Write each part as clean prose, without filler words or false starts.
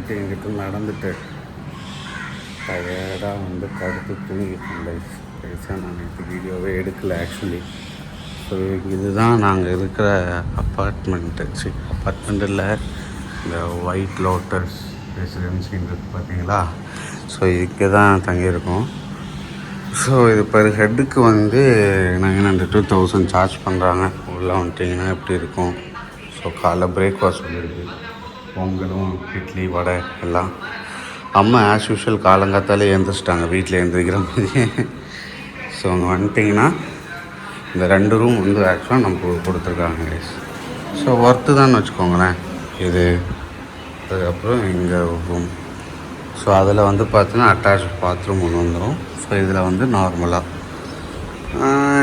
அங்கிட்டு இங்கிட்டு நடந்துட்டு டயர்டாக வந்து படுத்து தூங்கிட்டேன். பெருசாக நான் இப்போ வீடியோவே எடுக்கலை ஆக்சுவலி. ஸோ இதுதான் நாங்கள் இருக்கிற அப்பார்ட்மெண்ட் இல்லை, இந்த ஒயிட் லோட்டஸ் ரெசிடென்சின்றது பார்த்தீங்களா. ஸோ இதுக்கு தான் தங்கியிருக்கோம். ஸோ இது பெர் ஹெட்டுக்கு வந்து 900-1000 சார்ஜ் பண்ணுறாங்க. உள்ளே வந்துட்டிங்கன்னா எப்படி இருக்கும். ஸோ காலைல பிரேக்ஃபாஸ்ட் வந்துருக்கு, பொங்கலும் இட்லி வடை எல்லாம். அம்மா ஆஸ் யூஷுவல் காலங்காத்தாலே எழுந்திரிச்சிட்டாங்க, வீட்டில் எழுந்திரிக்கிற மாதிரி. ஸோ அங்கே வந்துட்டிங்கன்னா இந்த 2 ரூம் வந்து ஆக்சுவலாக நமக்கு கொடுத்துருக்காங்க. ஸோ ஒர்த்து தான் வச்சுக்கோங்களேன் இது. அதுக்கப்புறம் இங்கே ரூம். ஸோ அதில் வந்து பார்த்தீங்கன்னா அட்டாச் பாத்ரூம் ஒன்று வந்துடும். ஸோ இதில் வந்து நார்மலாக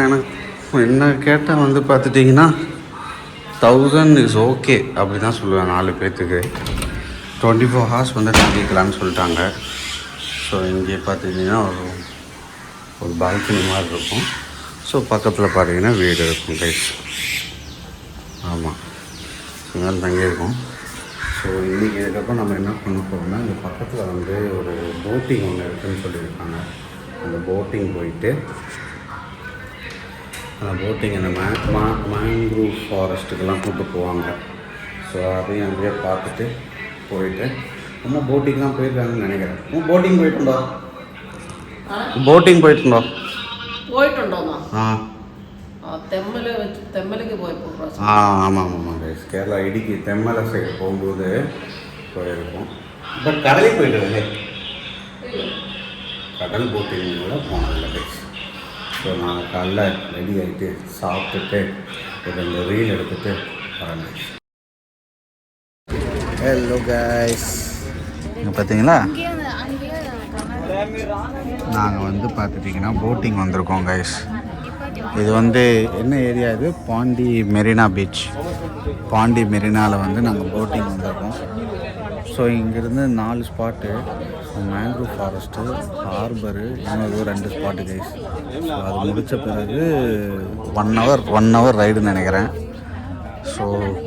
எனக்கு என்ன கேட்டால் வந்து பார்த்துட்டிங்கன்னா 1000 இஸ் ஓகே அப்படி தான் சொல்லுவேன். 4 பேர்த்துக்கு 24 ஹவர்ஸ் வந்து தங்கிக்கலான்னு சொல்லிட்டாங்க. ஸோ இங்கே பார்த்துட்டிங்கன்னா ஒரு பால்கனி மாதிரி இருக்கும். ஸோ பக்கத்தில் பார்த்தீங்கன்னா வீடு இருக்கும் கைஸ். ஆமாம், இங்கே தங்கியிருக்கோம். ஸோ இன்றைக்கி இதுக்கப்புறம் நம்ம என்ன பண்ண போகிறோம்னா, இந்த பக்கத்தில் வந்து ஒரு போட்டிங் ஒன்று இருக்குதுன்னு சொல்லியிருக்காங்க. அந்த போட்டிங் போயிட்டு அந்த போட்டிங் அந்த மேங்க்ரூவ் ஃபாரஸ்ட்டுக்கெல்லாம் கூப்பிட்டு போவாங்க. ஸோ அதையும் அங்கேயே பார்த்துட்டு போயிட்டு நம்ம போட்டிங்லாம் போயிருக்காங்கன்னு நினைக்கிறேன். போட்டிங் போயிட்டுண்டோ தெம்மலுக்கு ஆமாம் ஆமாம் கைஸ், கேரளா இடுக்கி தெம்மலை சைடு போகும்போது போயிருக்கோம். பட் கடலுக்கு போயிட்டு கடல் போட்டிங்களோட போனதில்லை கைஸ். ஸோ நான் காலைல ரெடி ஆகிட்டு சாப்பிட்டுட்டு ஒரு 2 ரீல் எடுத்துகிட்டு வரேன். ஹலோ கைஸ், இங்கே பார்த்தீங்களா நாங்கள் வந்து பார்த்துட்டிங்கன்னா போட்டிங் வந்திருக்கோம் கைஸ். இது வந்து என்ன ஏரியா, இது பாண்டி மெரினா பீச். பாண்டி மெரினாவில் வந்து நாங்கள் போட்டிங் வந்திருக்கோம். ஸோ இங்கேருந்து 4 ஸ்பாட்டு, மேங்க்ரூவ் ஃபாரஸ்ட்டு, ஹார்பரு, இன்னொரு 2 ஸ்பாட்டு கைஸ். ஸோ அது முடித்த பிறகு 1 ஹவர் ரைடுன்னு நினைக்கிறேன். ஸோ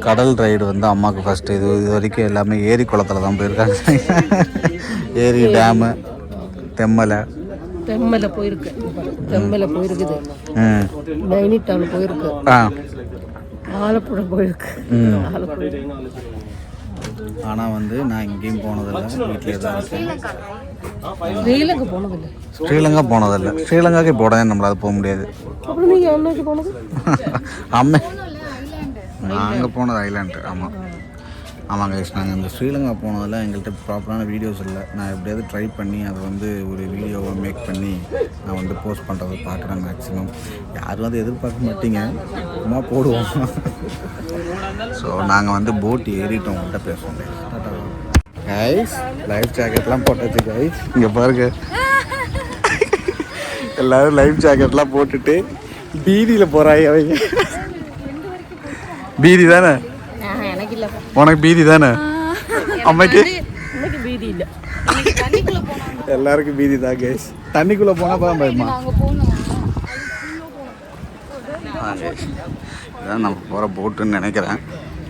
கடல் ரைடு வந்து அம்மாவுக்கு ஃபஸ்ட்டு. இது வரைக்கும் எல்லாமே ஏரி குளத்தில் தான் போயிருக்காங்க. ஏரி, டேமு, தெம்மலை போயிருக்கு, போயிருக்குது, நைனிட்டால் போயிருக்கு, ஆலப்புழா போயிருக்கு. ஆனால் வந்து நான் எங்கேயும் போனதில்லை, வீட்டிலே தான் இருக்கேன். ஸ்ரீலங்கா போனதில்லை. ஸ்ரீலங்காவுக்கு போனதே நம்மளால் போக முடியாது. அம்மா நாங்கள் போனது ஐலாண்டு. ஆமாம் கைஸ், நாங்கள் இந்த ஸ்ரீலங்கா போனதில் எங்கள்கிட்ட ப்ராப்பரான வீடியோஸ் இல்லை. நான் எப்படியாவது ட்ரை பண்ணி அதை வந்து ஒரு வீடியோவை மேக் பண்ணி நான் வந்து போஸ்ட் பண்ணுறதை பார்க்குறேன் மேக்ஸிமம். யாரும் வந்து எதிர்பார்க்க மாட்டீங்க, சும்மா போடுவோம். ஸோ நாங்கள் வந்து போட் ஏறிட்டோம், உங்கள்கிட்ட பேசுவோம் கைஸ். லைஃப் ஜாக்கெட்லாம் போட்டாச்சு கைஸ். இங்கே பாருங்க, எல்லோரும் லைஃப் ஜாக்கெட்லாம் போட்டுட்டு பீதியில் போகிறாங்க. அவங்க பீதி தானே உனக்கு? பீதி தானே அம்மைக்கு? பீதி இல்லை, எல்லாருக்கும் பீதி தான் கைஸ். தண்ணிக்குள்ளே போனால் தான் பயமா. இதான் நம்ம போகிற போட்டுன்னு நினைக்கிறேன்,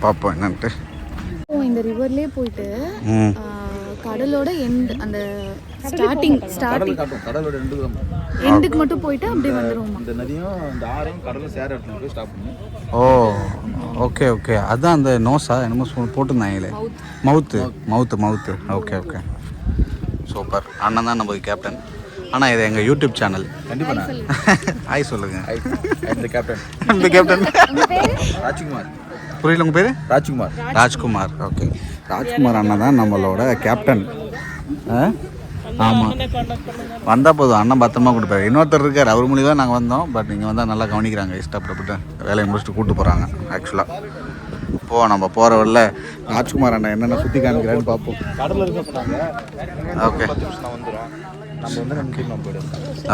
பார்ப்போம் என்னன்ட்டு. இந்த ரிவர்லேயே போயிட்டு கடலோட எண்ட், அந்த ஸ்டார்டிங் கடலோட எண்டுக்கு மட்டும் போயிட்டு அப்படியே வந்துடுவோம். இந்த நதியும் இந்த ஆறும் கடலும் சேர இடத்துல போய் ஸ்டாப் பண்ணி. ஓ ஓகே ஓகே, அதுதான் அந்த நோஸா என்னமோ போட்டுருந்தாங்களே, மவுத்து. Okay super. அண்ணன் தான் நம்ம கேப்டன். ஆனால் இது எங்கள் யூடியூப் சேனல். கண்டிப்பாக ஹாய் சொல்லுங்கள். இந்த கேப்டன் ராஜ்குமார். புரியல உங்கள் பேர்? ராஜ்குமார். ஓகே, ராஜ்குமார் அண்ணன் தான் நம்மளோட கேப்டன். ஆமாம், வந்தால் போதும், அண்ணன் பத்திரமா கொடுப்பாரு. இன்னொருத்தர் இருக்கார், அவர் மூலியமாக நாங்கள் வந்தோம். பட் நீங்கள் வந்தால் நல்லா கவனிக்கிறாங்க, இஷ்டப்பட்டு வேலையை முடிச்சுட்டு கூப்பிட்டு போகிறாங்க. ஆக்சுவலாக நம்ம போகிற வரல ராஜ்குமார் அண்ணன் என்னென்ன சுற்றி காமிக்கிறான்னு பார்ப்போம். ஓகே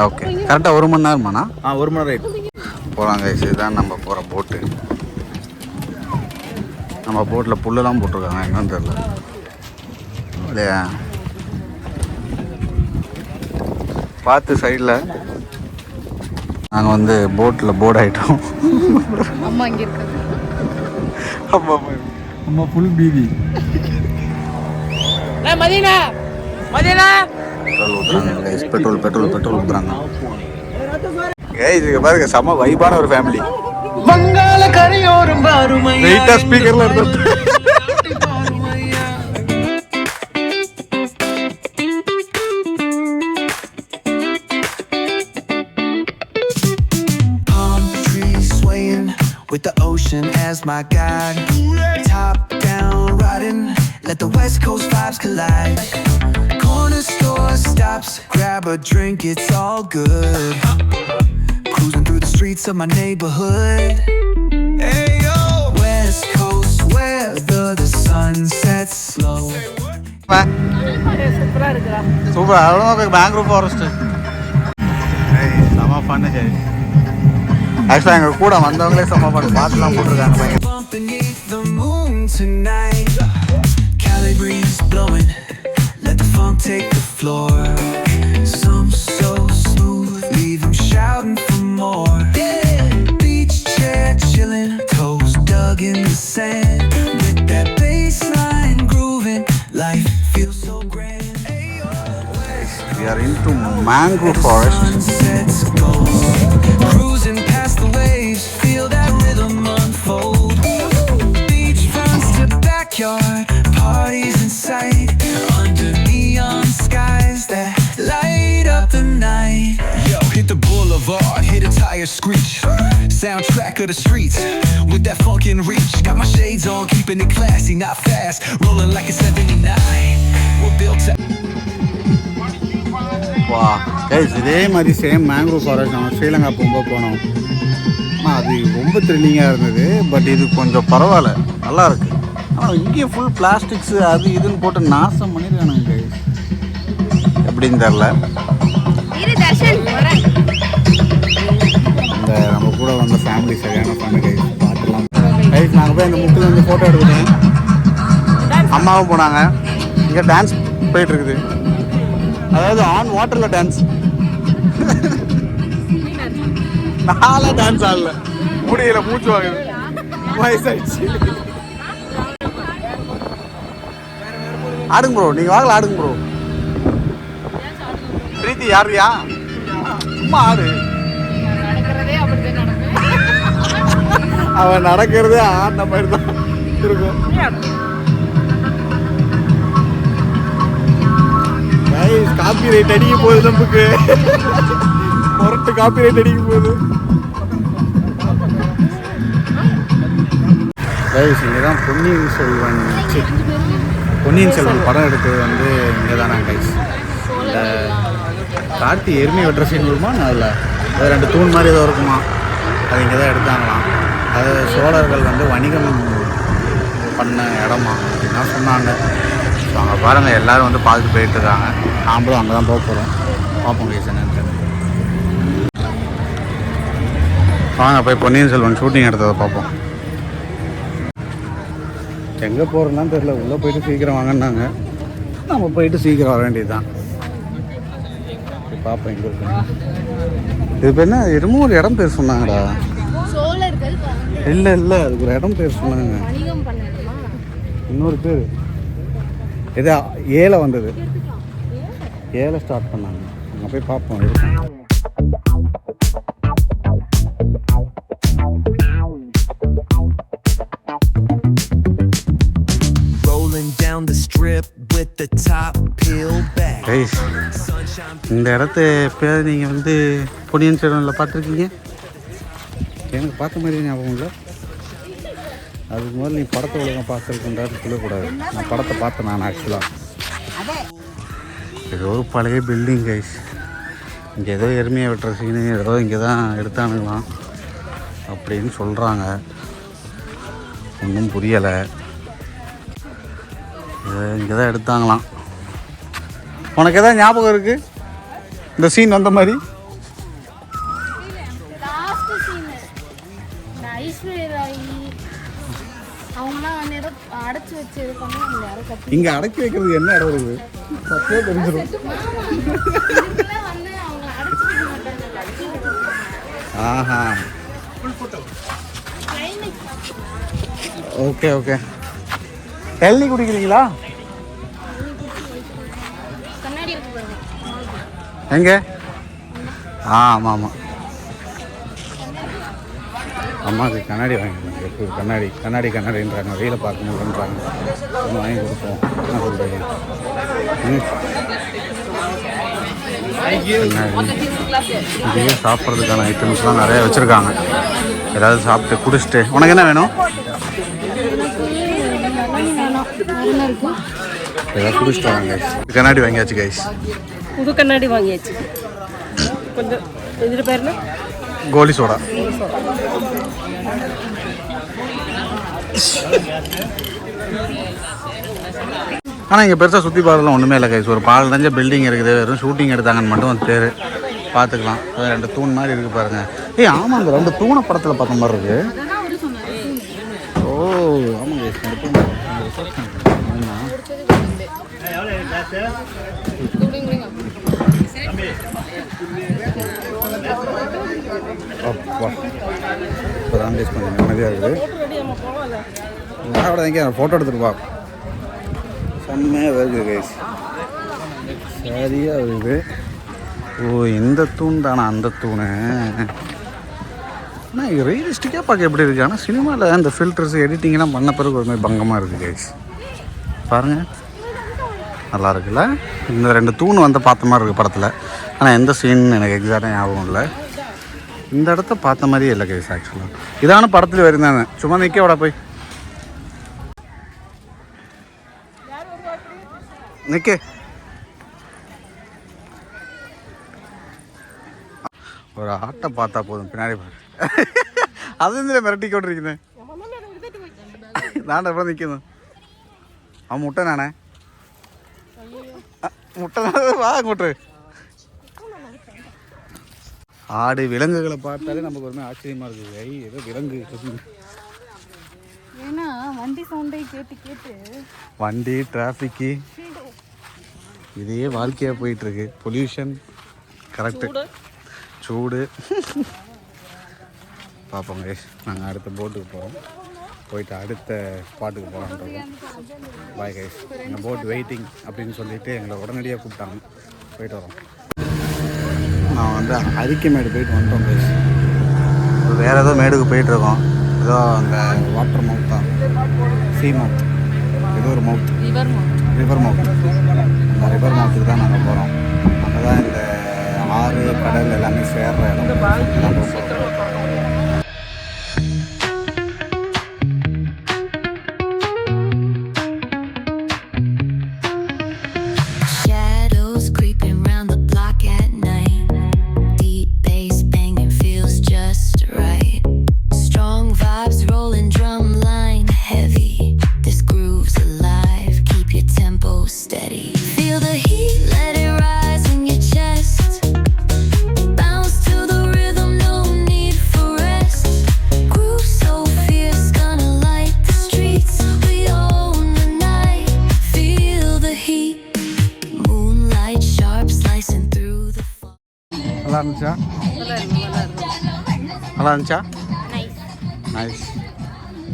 ஓகே, கரெக்டாக 1 மணி நேரமாண்ணா? 1 மணி நேரம் ரைட் போகிறாங்க. இதுதான் நம்ம போகிற போட்டு. நம்ம போட்டில் புல்லெல்லாம் போட்டிருக்காங்க, என்னன்னு தெரியல இல்லையா. பார்த்து சைடில் நாங்கள் வந்து போட்டில் போர்டு ஆகிட்டோம். அம்மா இங்கே இருக்காங்க. அம்மா ஃபுல் பீதி. பெட்ரோல் ஊத்துறாங்க. இது பாருங்க செம்ம வைபான ஒரு ஃபேமிலி. மங்காள கரையோரம் பாருமையா வெயிட்டா ஸ்பீக்கர்ல எடுத்து with the ocean as my guide. Top down riding, let the west coast vibes collide. Corner store stops, grab a drink, it's all good. Cruising through the streets of my neighborhood. Hey yo, west coast weather, the sun sets slow. Super. அவ்வளோ mangrove forest செம்ம பண்ணு. சரி ஆக்சுவலாக எங்கள் கூட வந்தவங்களே செம்ம பண்ணு பாட்டுலாம் போட்டிருக்காங்க. Beneath the moon tonight, Cali breeze blowing, let the funk take the floor. Some so smooth, leave them shouting for more. Beach chair chilling, toes dug in the sand, with that bass line grooving, life feels so grand. We are into mangrove forest. Sunsets gold, cruising past the waves, feel that rhythm unfold. Beach fronts to backyard, parties in sight, under neon skies that light up the night. Yo, hit the boulevard, hit a tire screech, soundtrack of the streets, with that funkin' reach. Got my shades on, keeping it classy, not fast, rolling like a 79. We're built to வா guys, இதே மாதிரி same mangrove forest நம்ம ஸ்ரீலங்கா போகும்போது போனோம். ஆனால் அது ரொம்ப த்ரில்லிங்காக இருந்தது. பட் இது கொஞ்சம் பரவாயில்ல, நல்லா இருக்கு. ஆனால் இங்கேயும் ஃபுல் பிளாஸ்டிக்ஸு அது இதுன்னு போட்டு நாசம் பண்ணியிருக்கானுங்க கைஸ். எப்படின்னு தெரில. இந்த நம்ம கூட வந்த ஃபேமிலி சரியான ஃபேமிலி கைஸ். பார்த்துலாம் கைஸ். நாங்கள் போய் அந்த முக்கில் வந்து ஃபோட்டோ எடுத்துட்டோம். அம்மாவும் போனாங்க. இங்கே டான்ஸ் போயிட்டுருக்குது. அதாவது ஆன் வாட்டரில் டான்ஸ். நாளா டான்ஸ் ஆடல, முடியல, மூச்சு வாங்குது, வயசாயிடுச்சு. ஆடுங்க ப்ரோ, நீங்கள் வாங்கல ஆடுங்க ப்ரோ. பிரீத்தி யாருயா? சும்மா ஆடு. அவன் நடக்கிறதே ஆடின மாதிரி தான் இருக்கும். காப்பி ரைட் அடிக்க போகுது நமக்கு. பொருட்டு காப்பி ரைட் அடிக்க போகுது. இங்கே தான் பொன்னியின் செல்வன் படம் எடுத்தது வந்து இங்கே தானே கைஸ். இந்த கார்த்தி எருமை வெட்டுற சீன் வருமா? அதில் அது 2 தூண் மாதிரி ஏதோ இருக்குமா, அது இங்கே தான் எடுத்தாங்களாம். அது சோழர்கள் வந்து வணிகம் பண்ண இடமா அப்படின்னா சொன்னாங்க. ஸோ அங்கே பாருங்கள், எல்லோரும் வந்து பார்த்துட்டு போயிட்டுருக்காங்க. நாமளும் அங்கே தான் போக போகிறோம். பார்ப்போம் கேஸ் என்னன்னு. வாங்க போய் பொன்னியின் செல்வன் ஷூட்டிங் எடுத்ததை பார்ப்போம். எங்கே போகிறோன்னு தெரில. உள்ளே போயிட்டு சீக்கிரம் வாங்கினாங்க. நம்ம போயிட்டு சீக்கிரம் வர வேண்டியது தான். பார்ப்போம் எங்கே இருக்கு. இது பேர் என்ன? என்னமோ ஒரு இடம் பேர் சொன்னாங்கடா. இல்லை அதுக்கு ஒரு இடம் பேர் சொன்னாங்க. இன்னொரு பேர் இது ஏல வந்தது. ஏல ஸ்டார்ட் பண்ணாங்க. அங்கே போய் பார்ப்போம். இந்த இடத்த எப்பயாவது நீங்கள் வந்து பொன்னியின் செல்வனில் பார்த்துருக்கீங்க? எனக்கு பார்த்த மாதிரி ஞாபகம் இல்லை. அதுக்கு முதல்ல நீ படத்தை ஒழுங்காக பார்த்துருக்கேன்றான்னு சொல்லக்கூடாது. நான் படத்தை பார்த்தேன் நான் ஆக்சுவலாக. இது ஒரு பழைய பில்டிங் கைஸ். இங்கே ஏதோ எருமையை வெட்டுற சீனு ஏதோ இங்கே தான் எடுத்தானுங்களாம் அப்படின்னு சொல்கிறாங்க. ஒன்றும் புரியலை. இங்கே தான் எடுத்தாங்களாம். உனக்கு எதாவது ஞாபகம் இருக்குது இந்த சீன் வந்த மாதிரி? இங்க அடக்கி வைக்கிறது என்ன இடம் இருக்குது? சத்தே தெரிஞ்சிடும். ஆஹா, ஓகே. இளநீ குடிக்கிறீங்களா? எங்கே? ஆமாம் ஆமாம், அம்மாவுக்கு கண்ணாடி வாங்கிடுவாங்க. கண்ணாடின்றாங்க, வெயில பார்க்க முடியலன்றாங்க. ஒன்று வாங்கி கொடுப்போம். என்ன சொல்கிறீங்க? இங்கேயே சாப்பிட்றதுக்கான ஐட்டம்ஸ்லாம் நிறைய வச்சுருக்காங்க. ஏதாவது சாப்பிட்டு குடிச்சிட்டு. உனக்கு என்ன வேணும்? ஏதாவது குடிச்சிட்டு வாங்க. கண்ணாடி வாங்கியாச்சு கைஸ். புது கண்ணாடி வாங்கியாச்சு. கொஞ்சம் இதில் பேர் கோலி சோடா. ஆனால் இங்கே பெருசாக சுற்றி பார்க்கலாம் ஒன்றுமே இல்லை கைஸ். ஒரு பால் நிறைஞ்ச பில்டிங் இருக்குது, வெறும் ஷூட்டிங் எடுத்தாங்கன்னு மட்டும் பேர். பார்த்துக்கலாம். 2 தூண் மாதிரி இருக்குது பாருங்கள். ஏய் ஆமாம், அந்த 2 தூணை படத்தில் பார்த்த மாதிரி இருக்குது. ஓ ஆமாம் கைஸ், 2 தூண். அப்பா இப்போ தான் டேஸ்ட் பண்ணி நிம்மதியாக இருக்குது. நான் ஃபோட்டோ எடுத்துகிட்டு வா. செம்மையாக இருக்குது கைஸ், சரியாக இருக்குது. ஓ இந்த தூண் தானே அந்த தூணு. ஆனால் இது ரியலிஸ்டிக்காக பார்க்க எப்படி இருக்குது. ஆனால் சினிமாவில் அந்த ஃபில்டர்ஸ் எடிட்டிங்லாம் பண்ண பிறகு ஒரு மாதிரி பங்கமாக இருக்குது கைஸ். பாருங்கள், நல்லா இருக்குல்ல. இந்த 2 தூண் வந்து பார்த்த மாதிரி இருக்குது படத்தில். ஆனால் எந்த சீன் எனக்கு எக்ஸாக்டாக ஞாபகம் இல்லை. இந்த இடத்த பார்த்த மாதிரியே இல்லை கைஸ். ஆக்சுவலாக இதான படத்தில் வருந்தாங்க. சும்மா நிற்க விட போய் நிற்க. ஒரு ஆட்டை பார்த்தா போதும், பின்னாடி பாரு. அது இந்த மிரட்டி கொண்டிருக்குது. நான் எப்போ நிற்கணும்? அவன் முட்டை நானே முட்டை வா கூட்டு. ஆடு விலங்குகளை பார்த்தாலே நமக்கு ஒரு ஆச்சரியமா இருக்குது. ஏதோ விலங்கு ஏன்னா வண்டி சவுண்டை கேட்டு வண்டி டிராஃபிக்கு இதே வாழ்க்கையாக போயிட்டுருக்கு. பொல்யூஷன் கரெக்டு, சூடு. பார்ப்போம் கைஸ், நாங்கள் அடுத்த போட்டுக்கு போகிறோம். போயிட்டு அடுத்த ஸ்பாட்டுக்கு போகலான்றோம். Bye guys. எங்கள் போட் வெயிட்டிங் அப்படின்னு சொல்லிட்டு எங்களை உடனடியாக கூப்பிட்டாங்க. போயிட்டு வரோம். நான் வந்து அரிக்கமேடு போயிட்டு வந்துட்டோம் கைஸ். வேறு ஏதோ மேடுக்கு போயிட்டுருக்கோம். ஏதோ அந்த வாட்டர் மவுத் தான், சீ மவுத், ஏதோ ஒரு மவுத், ரிவர் மவுத். அந்த ரிவர் மவுத்துக்கு தான் நாங்கள் போகிறோம். அங்கே தான் இந்த ஆறு கடல் எல்லாமே சேர்ற இடம். நல்லா இருந்துச்சா? நைஸ்.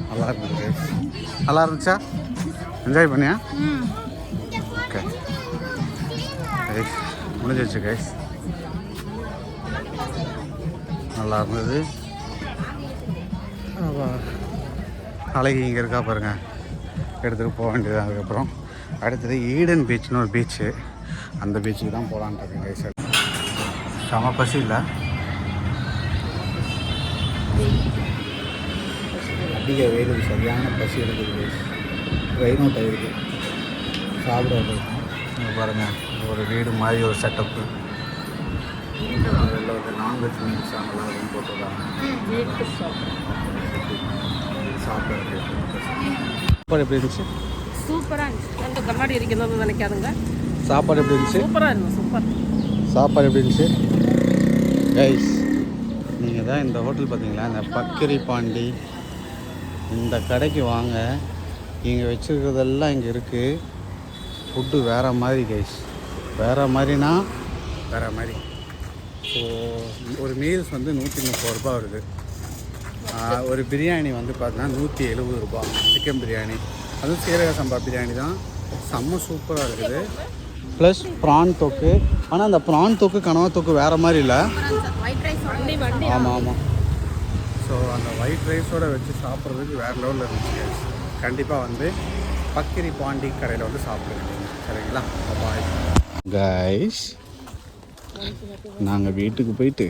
நல்லா இருந்துச்சு. நல்லா இருந்துச்சா? என்ஜாய் பண்ணியா? ஓகே கைஸ், முடிஞ்சிருச்சு கைஸ். நல்லா இருந்தது. அழகி இங்கே இருக்கா பாருங்க, எடுத்துகிட்டு போக வேண்டியது. அதுக்கப்புறம் அடுத்தது ஈடன் பீச்னு ஒரு பீச்சு, அந்த பீச்சுக்கு தான் போகலான்ட்டு இருக்கேன் கைஸ். செம பசி இல்லை, அதிக வெயிலுக்கு சரியான பசி எடுக்குது கைஸ். ட்ரெயின் அவுட் ஆகிருக்கு, சாப்பிட போயிருக்கோம். இங்கே பாருங்கள், ஒரு வீடு மாதிரி ஒரு செட்டப்பு. அதில் வந்து நான்வெஜ் மீல்ஸ் அங்கெல்லாம் எதுவும் போட்டுருக்காங்க. சாப்பாடு எப்படி இருந்துச்சு? சூப்பராக இருந்துச்சு. அந்த கண்ணாடி இருக்கணும்னு நினைக்காதுங்க. சாப்பாடு எப்படி இருந்துச்சு? சூப்பராக இருந்துச்சு. சூப்பர். சாப்பாடு எப்படி இருந்துச்சு கைஸ்? நீங்கள் தான் இந்த ஹோட்டல் பார்த்தீங்களா, இந்த பக்கிரி பாண்டி, இந்த கடைக்கு வாங்க. இங்கே வச்சுருக்கிறதெல்லாம் இங்கே இருக்குது. ஃபுட்டு வேறு மாதிரி கைஸ், வேறு மாதிரினா வேறு மாதிரி. ஸோ ஒரு மீல்ஸ் வந்து 130 ரூபா வருது. ஒரு பிரியாணி வந்து பார்த்தீங்கன்னா 170 ரூபா. சிக்கன் பிரியாணி, அதுவும் சீரக சம்பா பிரியாணி தான். செம்ம சூப்பராக இருக்குது. ப்ளஸ் ப்ரான் தொக்கு. ஆனால் அந்த ப்ரான் தொக்கு கனவா தொக்கு வேறு மாதிரி இல்லை. ஒயிட் ரைஸ் வண்டி வண்டி. ஆமாம் ஆமாம். ஸோ அந்த ஒயிட் ரைஸோடு வச்சு சாப்பிட்றதுக்கு வேறு லெவலில் இருந்துச்சு. கண்டிப்பாக வந்து பக்கிரி பாண்டி கடையில் வந்து சாப்பிடுங்க. சரிங்களா? Bye guys. நாங்கள் வீட்டுக்கு போயிட்டு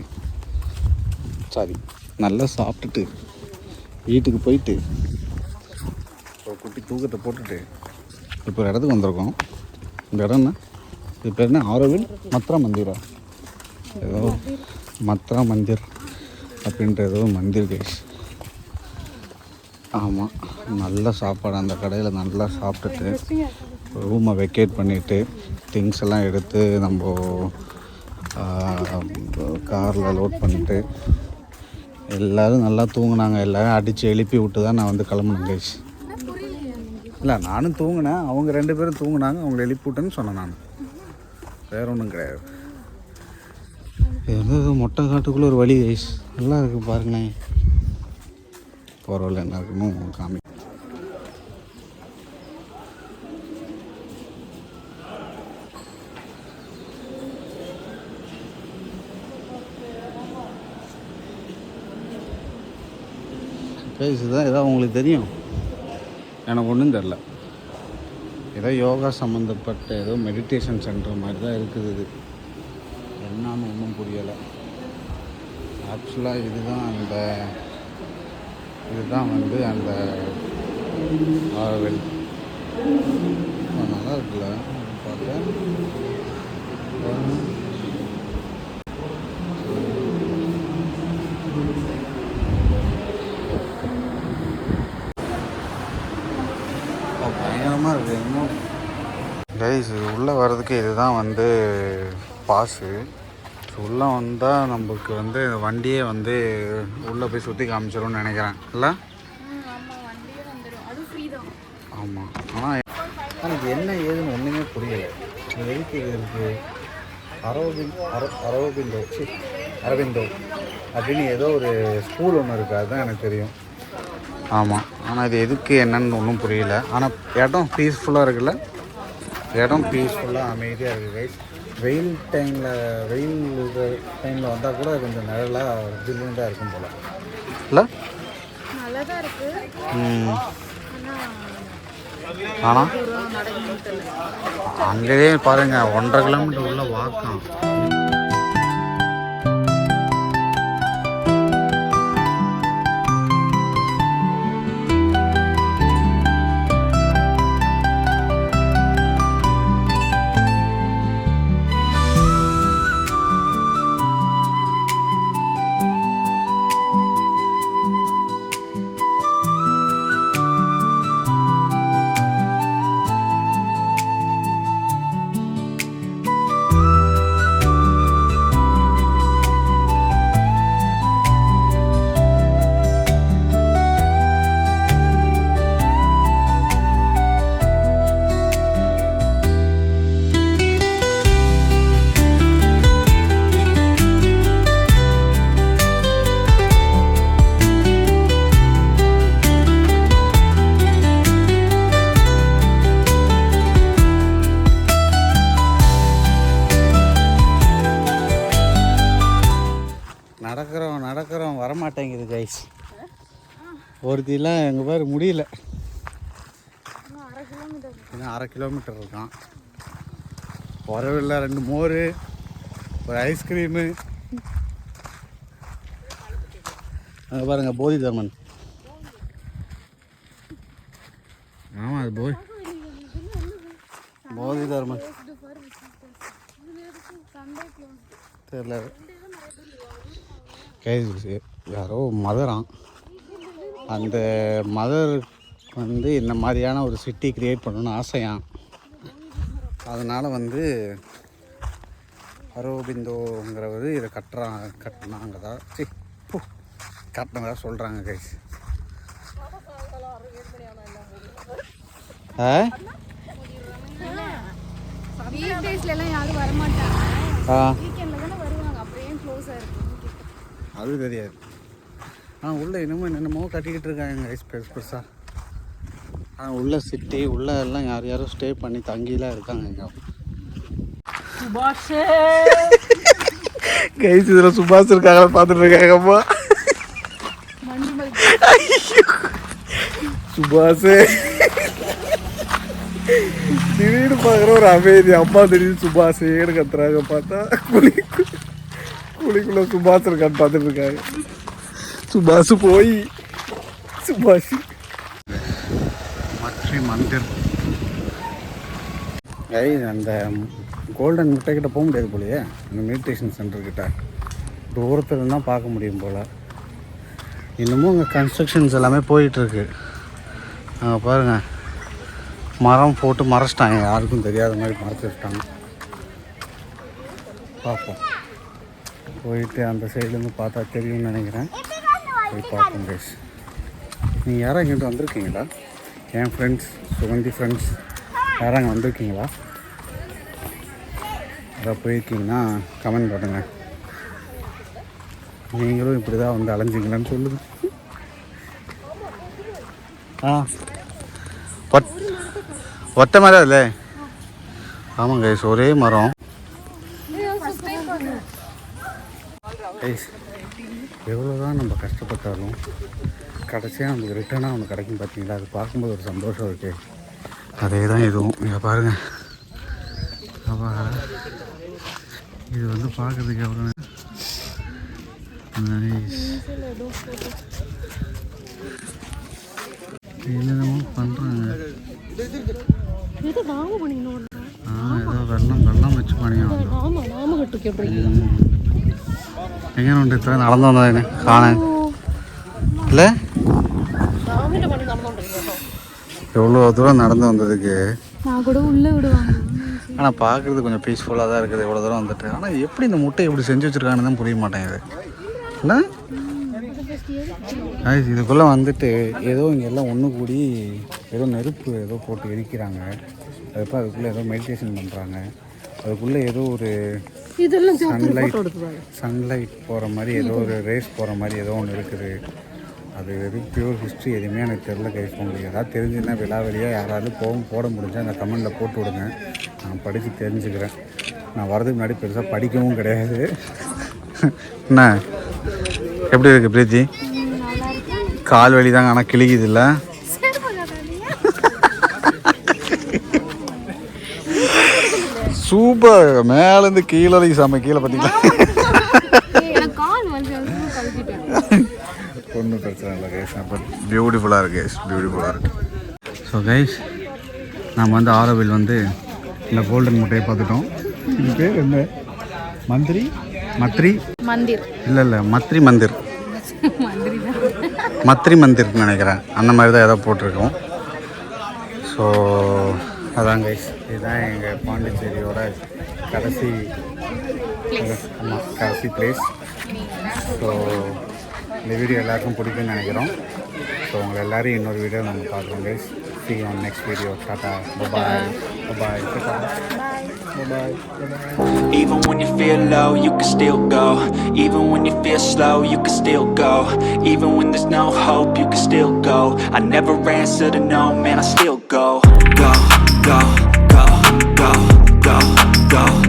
நல்லா சாப்பிட்டுட்டு வீட்டுக்கு போயிட்டு ஒரு குட்டி தூக்கத்தை போட்டுட்டு இப்போ ஒரு இடத்துக்கு வந்திருக்கோம். இந்த இடம் என்ன, இது பேர் என்ன, ஆரோவில் மத்ரா மந்திரா, ஏதோ மத்ரா மந்திர் அப்படின்ற ஏதோ மந்திர் கைஸ். ஆமாம், நல்ல சாப்பாடு. அந்த கடையில் நல்லா சாப்பிட்டுட்டு ரூமை வெக்கேட் பண்ணிவிட்டு திங்ஸ் எல்லாம் எடுத்து நம்ம காரில் லோட் பண்ணிவிட்டு எல்லோரும் நல்லா தூங்கினாங்க. எல்லோரும் அடித்து எழுப்பி விட்டு தான் நான் வந்து கிளம்புனேன் கைஸ். இல்லை, நானும் தூங்கினேன், அவங்க 2 பேரும் தூங்கினாங்க, அவங்கள எழுப்பி விட்டேன்னு சொன்னேன் நான். வேறு ஒன்றும் கிடையாது. இது வந்து மொட்டை காட்டுக்குள்ளே ஒரு வழி கைஸ். நல்லா இருக்குது பாருங்களேன். பரவாயில்ல, என்ன இருக்குன்னு காமி. இதுதான் ஏதோ உங்களுக்கு தெரியும், எனக்கு ஒன்றும் தெரில. ஏதோ யோகா சம்மந்தப்பட்ட ஏதோ மெடிடேஷன் சென்டர் மாதிரி தான் இருக்குது. இது என்னன்னு ஒன்றும் புரியலை. ஆக்சுவலாக இதுதான் வந்து அந்த ஆரோவில். நல்லா இருக்குல்ல பார்த்தா. பயங்கரமாக இருக்குது. இன்னும் கைஸ், இது உள்ளே வர்றதுக்கு இதுதான் வந்து பாஸு. ஸோ உள்ளே வந்தால் நம்மளுக்கு வந்து வண்டியே வந்து உள்ளே போய் சுற்றி காமிச்சிடும்னு நினைக்கிறேன். இல்லை? ஆமாம். ஆனால் எனக்கு என்ன ஏதுன்னு ஒன்றுமே புரியலை. எதுக்கு இது இருக்குது? அரவிந்தோ அப்படின்னு ஏதோ ஒரு ஸ்கூல் ஒன்று இருக்குது, அதுதான் எனக்கு தெரியும். ஆமாம், ஆனால் இது எதுக்கு என்னன்னு ஒன்றும் புரியல. ஆனால் இடம் பீஸ்ஃபுல்லாக இருக்குல்ல, இடம் பீஸ்ஃபுல்லாக அமைதியாக இருக்குது கைஸ். வெயில் டைமில் வந்தால் கூட கொஞ்சம் நிழலாக ஜில்லுன்னு தான் இருக்கும் போல். இல்லை? ஆனால் அங்கேயே பாருங்கள், 1.5 கிலோமீட்டர் உள்ள வாக்கம். நடக்கிறோம் வரமாட்டேங்குது கைஸ். ஒருத்திலாம் எங்கள் பேர் முடியல. இன்னும் 1/2 கிலோமீட்டர் இருக்கான். வரவில்லை, 2 மோர், ஒரு ஐஸ்கிரீமு. அங்கே பாருங்கள், போதி தர்மன். ஆமாம், அது போதி தர்மன் தெரியல. கைஸ், யாரோ மதரான். அந்த மதர் வந்து இந்த மாதிரியான ஒரு சிட்டி க்ரியேட் பண்ணணும்னு ஆசையான். அதனால் வந்து அரவிந்தோங்கிறவர் இதை கட்டினாங்க தான் கட்டினதாக சொல்கிறாங்க கைஸ். அது தெரியாது. உள்ளே என்னமோ கட்டிக்கிட்டு இருக்காங்க கைஸ், பெருசாக. உள்ள சிட்டி உள்ள எல்லாம் யாரும் ஸ்டே பண்ணி தங்கிலாம் இருக்காங்க. இங்கே கைஸ் இதில் சுபாஷ் இருக்காங்க பார்த்துட்டு இருக்காங்கப்பா. சுபாஷ் திடீர்னு பார்க்குற ஒரு அமைதி அம்மா திடீர்னு சுபாஷ் ஏடு கத்துறாங்க. பார்த்தா குழிக்குள்ள சுபாஷ் இருக்கான்னு பார்த்துட்டு இருக்காங்க. சுபாஷ் போய் சுபாஷ் மற்றி மந்திர் அந்த கோல்டன் முட்டை கிட்ட போக முடியாது போலையே. அந்த மெடிடேஷன் சென்டர்கிட்ட தூரத்தில் தான் பார்க்க முடியும் போல். இன்னமும் அங்கே கன்ஸ்ட்ரக்ஷன்ஸ் எல்லாமே போயிட்டுருக்கு. அங்கே பாருங்கள், மரம் போட்டு மறைச்சிட்டாங்க, யாருக்கும் தெரியாத மாதிரி மறைச்சி வச்சிட்டாங்க. பார்ப்போம், போயிட்டு அந்த சைட்லேருந்து பார்த்தா தெரியும்னு நினைக்கிறேன். போய் பார்ப்போம் கைஸ். நீங்கள் யாரும் இங்கிட்ட வந்திருக்கீங்களா? என் ஃப்ரெண்ட்ஸ், சுகந்தி ஃப்ரெண்ட்ஸ் யாரும் அங்கே வந்திருக்கீங்களா? அதான் போயிருக்கீங்கன்னா கமெண்ட் பண்ணுங்கள். நீங்களும் இப்படி தான் வந்து அலைஞ்சிங்களான்னு சொல்லுங்க. ஒத்த மரம் இல்லை? ஆமாம் கைஸ், ஒரே மரம். கைஸ் எவ்வளோ தான் நம்ம கஷ்டப்பட்டாலும் கடைசியாக நமக்கு ரிட்டர்னாக ஒன்று கிடைக்கும் பார்த்தீங்களா? அது பார்க்கும்போது ஒரு சந்தோஷம் இருக்குது. அதே தான் இதுவும். இங்கே பாருங்கள், இது வந்து பார்க்குறதுக்கு எவ்வளோ என்னென்னமோ பண்ணுறாங்க. ஏதோ வெள்ளம் வச்சு பண்ணியும் எங்கே உண்டு இத்தனை நடந்து வந்தா காண இல்லை? எவ்வளோ தூரம் நடந்து வந்ததுக்கு. ஆனால் பார்க்குறது கொஞ்சம் பீஸ்ஃபுல்லாக தான் இருக்குது எவ்வளோ தூரம் வந்துட்டு. ஆனால் எப்படி இந்த முட்டை எப்படி செஞ்சு வச்சுருக்காங்கன்னு தான் புரிய மாட்டேங்குது இல்லை? இதுக்குள்ளே வந்துட்டு ஏதோ இங்கே எல்லாம் ஒன்று கூடி ஏதோ நெருப்பு ஏதோ போட்டு எரிக்கிறாங்க. அதுக்கப்புறம் அதுக்குள்ளே ஏதோ மெடிடேஷன் பண்ணுறாங்க. அதுக்குள்ளே ஏதோ ஒரு சன்லைட் போகிற மாதிரி ஏதோ ஒரு ரேஸ் போகிற மாதிரி ஏதோ ஒன்று இருக்குது. அது எதுவும் பியூர் ஹிஸ்ட்ரி எதுவுமே எனக்கு தெரில கைஸ். உங்களுக்கு ஏதாவது தெரிஞ்சுன்னா விழாவெளியாக யாராவது போட முடிஞ்சால் அந்த கமெண்டில் போட்டு விடுங்க. நான் படித்து தெரிஞ்சுக்கிறேன். நான் வரதுக்கு முன்னாடி பெருசாக படிக்கவும் கிடையாது. என்ன எப்படி இருக்குது பிரீத்தி? கால் வலி தாங்க, ஆனால் கிழிக்குது இல்லை? சூப்பர். மேலேருந்து கீழே கீழே பார்த்தீங்களா? ஒன்றும் பிரச்சனை இல்லை கைஸ். அப்போ பியூட்டிஃபுல்லாக இருக்குது கைஸ், பியூட்டிஃபுல்லாக இருக்குது. ஸோ கைஸ், நாம் வந்து ஆரோவில் வந்து இந்த கோல்டன் முட்டையை பார்த்துட்டோம். இது பேர் என்ன? மந்திரி மந்திர் இல்லை மத்ரி மந்திர், மத்ரி மந்திர்னு நினைக்கிறேன். அந்த மாதிரி தான் ஏதோ போட்டிருக்கோம். ஸோ அதான் கைஸ், இதுதான் எங்கள் பாண்டிச்சேரியோட கடைசி பிளேஸ். ஸோ இந்த வீடியோ எல்லாருக்கும் பிடிக்கும்னு நினைக்கிறோம். ஸோ உங்களை எல்லோரும் இன்னொரு வீடியோ நம்ம பார்க்குறோம் guys. See you on next video. Tata. Bye-bye. Bye-bye. Bye-bye. Even when you feel low, you can still go. Even when you feel slow, you can still go. Even when there's no hope, you can still go. I never answer to no, man, I still go. Go, go.